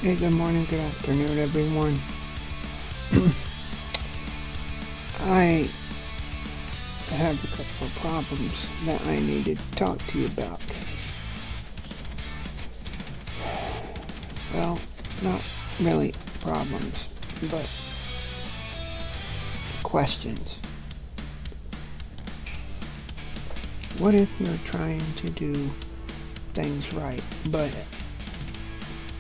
Hey, good morning, good afternoon, everyone. I have a couple of problems that I need to talk to you about. Well, not really problems, but questions. What if you're trying to do things right, but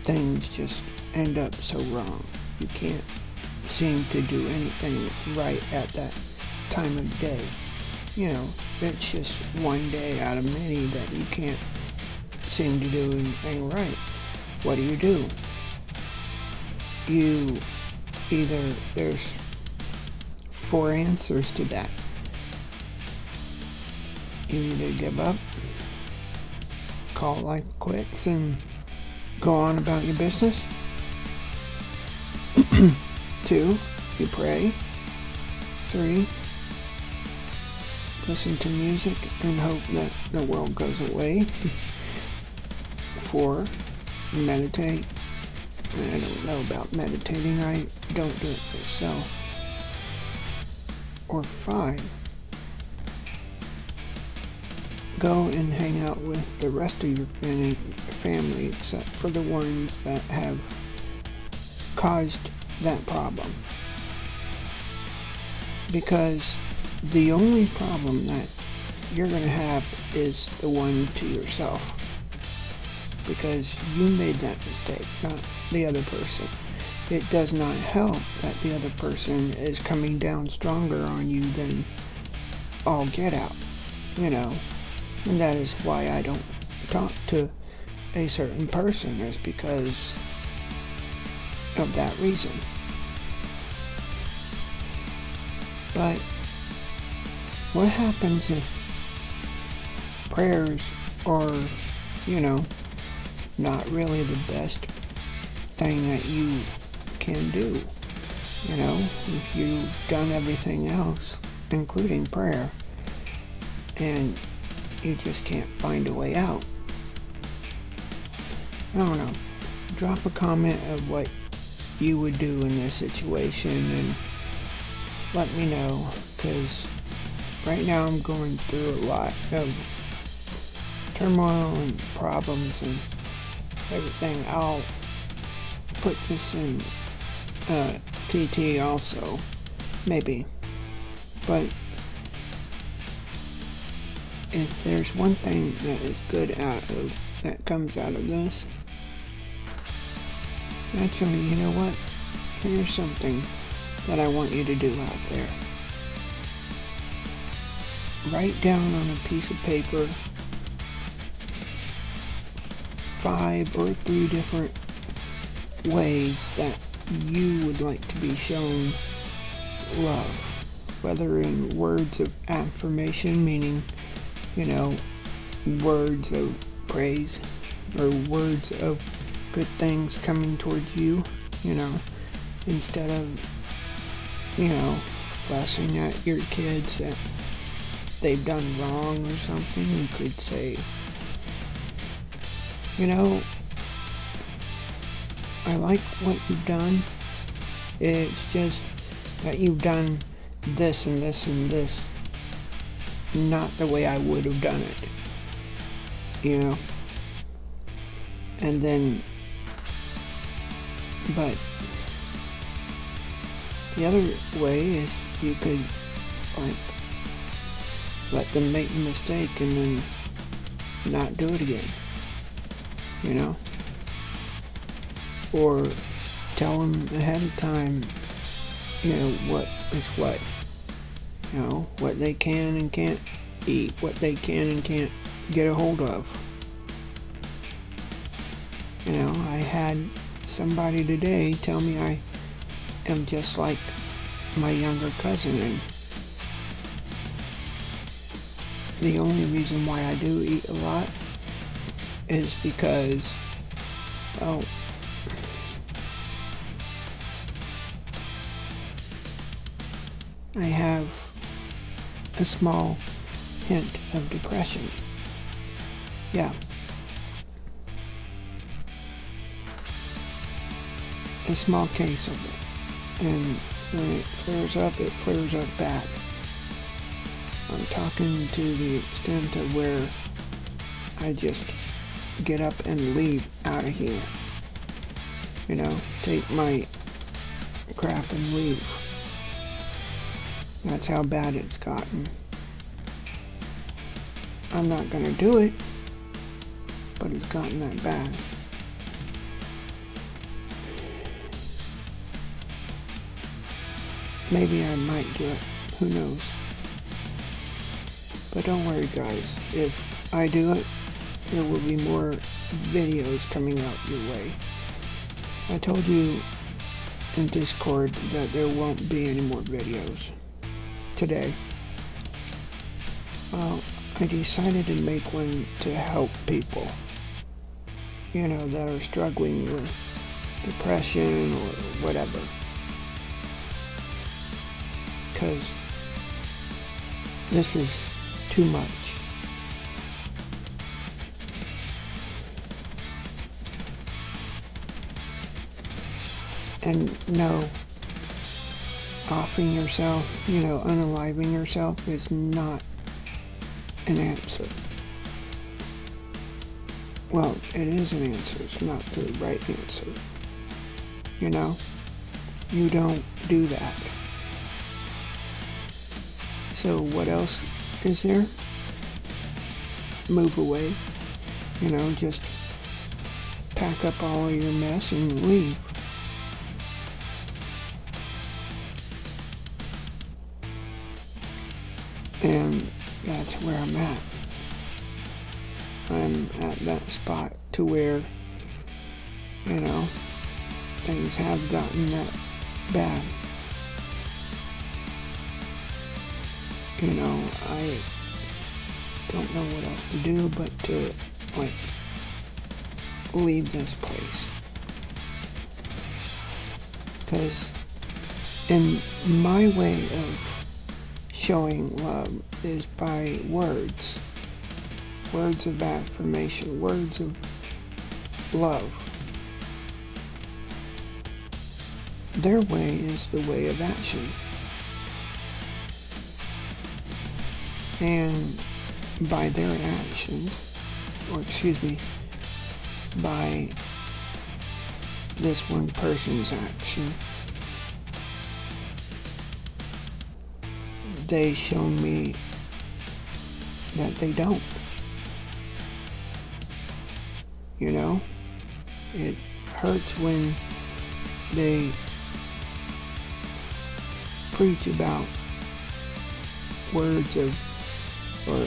things just end up so wrong? You can't seem to do anything right at that time of day. It's just one day out of many that you can't seem to do anything right. What do? There's four answers to that. You either give up, call life quits, and go on about your business. 2, you pray. 3, listen to music and hope that the world goes away. 4, meditate. I don't know about meditating. I don't do it myself. Or 5, go and hang out with the rest of your family except for the ones that have caused that problem. Because the only problem that you're going to have is the one to yourself. Because you made that mistake, not the other person. It does not help that the other person is coming down stronger on you than all get out, And that is why I don't talk to a certain person, is because of that reason. But what happens if prayers are, not really the best thing that you can do? If you've done everything else, including prayer, and you just can't find a way out. I don't know. Drop a comment of what you would do in this situation and let me know, because right now I'm going through a lot of turmoil and problems and everything. I'll put this in TT also, maybe. But if there's one thing that is good that comes out of this, actually, you know what? Here's something that I want you to do out there. Write down on a piece of paper 5 or 3 different ways that you would like to be shown love, whether in words of affirmation, meaning, words of praise, or words of good things coming towards you, instead of, fussing at your kids that they've done wrong or something. You could say, I like what you've done. It's just that you've done this and this and this not the way I would have done it. And then, but the other way is you could, let them make a mistake and then not do it again. Or tell them ahead of time, what is what. What they can and can't eat, what they can and can't get a hold of. I had somebody today tell me I am just like my younger cousin, and the only reason why I do eat a lot is because, I have a small hint of depression. Yeah. a small case of it. And when it flares up bad. I'm talking to the extent of where I just get up and leave out of here. Take my crap and leave. That's how bad it's gotten. I'm not gonna do it, but it's gotten that bad. Maybe I might do it, who knows. But don't worry guys, if I do it, there will be more videos coming out your way. I told you in Discord that there won't be any more videos today. Well, I decided to make one to help people, that are struggling with depression or whatever. Because this is too much. And no, offing yourself, unaliving yourself is not an answer. Well, it is an answer. It's not the right answer. You don't do that. So what else is there? Move away. Just pack up all of your mess and leave. And that's where I'm at. I'm at that spot to where, things have gotten that bad. I don't know what else to do but to, leave this place. Because in my way of showing love is by words of affirmation, words of love. Their way is the way of action. And by their actions, by this one person's action, they shown me that they don't. It hurts when they preach about words of, or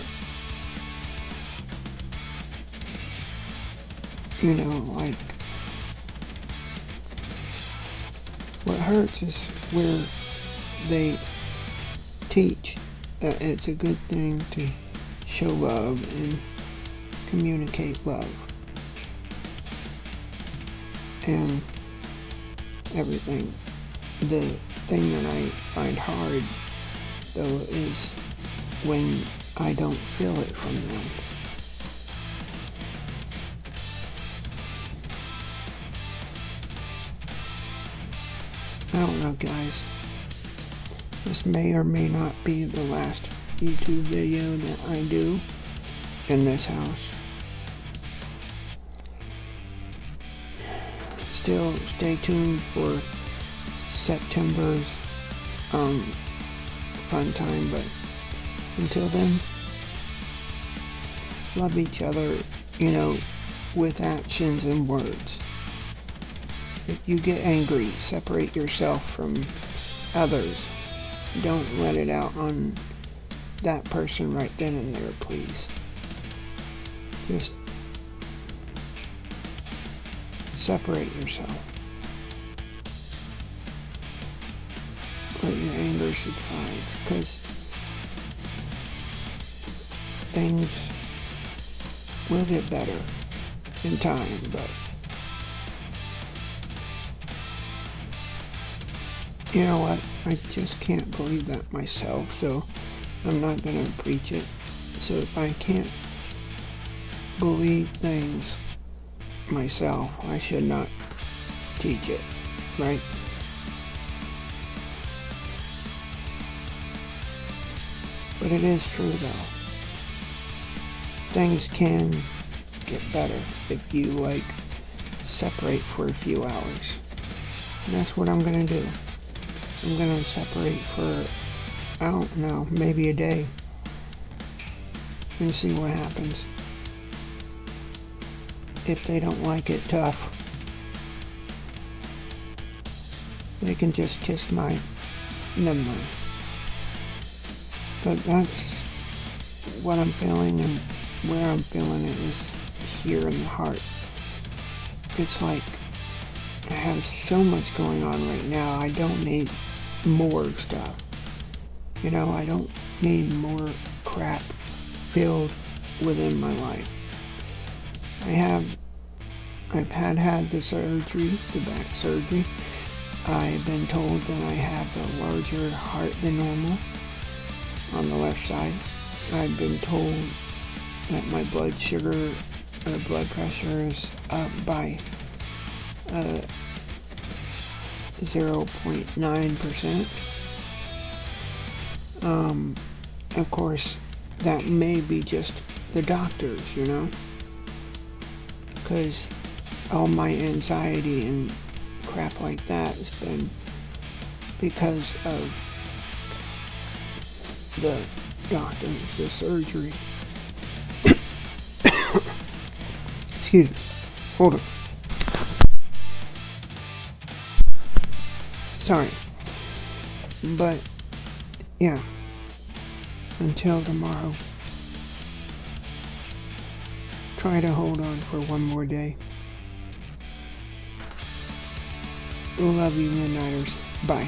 what hurts is where they teach that it's a good thing to show love and communicate love and everything. The thing that I find hard though is when I don't feel it from them. I don't know guys, this may or may not be the last YouTube video that I do in this house. Still stay tuned for September's fun time, but until then, love each other, with actions and words. If you get angry, separate yourself from others. Don't let it out on that person right then and there, please. Just separate yourself. Let your anger subside, because things will get better in time, but you know what? I just can't believe that myself, so I'm not going to preach it. So if I can't believe things myself, I should not teach it. right? But it is true though. Things can get better if you separate for a few hours. And that's what I'm gonna do. I'm gonna separate for, I don't know, maybe a day and see what happens. If they don't like it, tough. They can just kiss my, never mind. But that's what I'm feeling, and where I'm feeling it is here in the heart. It's like I have so much going on right now. I don't need more stuff. You know, I don't need more crap filled within my life. I've had the surgery, the back surgery. I've been told that I have a larger heart than normal on the left side. I've been told that my blood sugar or blood pressure is up by 0.9%. Of course, that may be just the doctors, you know, because all my anxiety and crap like that has been because of the doctors, the surgery. Excuse me. Hold on. Sorry. But, yeah. Until tomorrow. Try to hold on for one more day. Love you, Midnighters. Bye.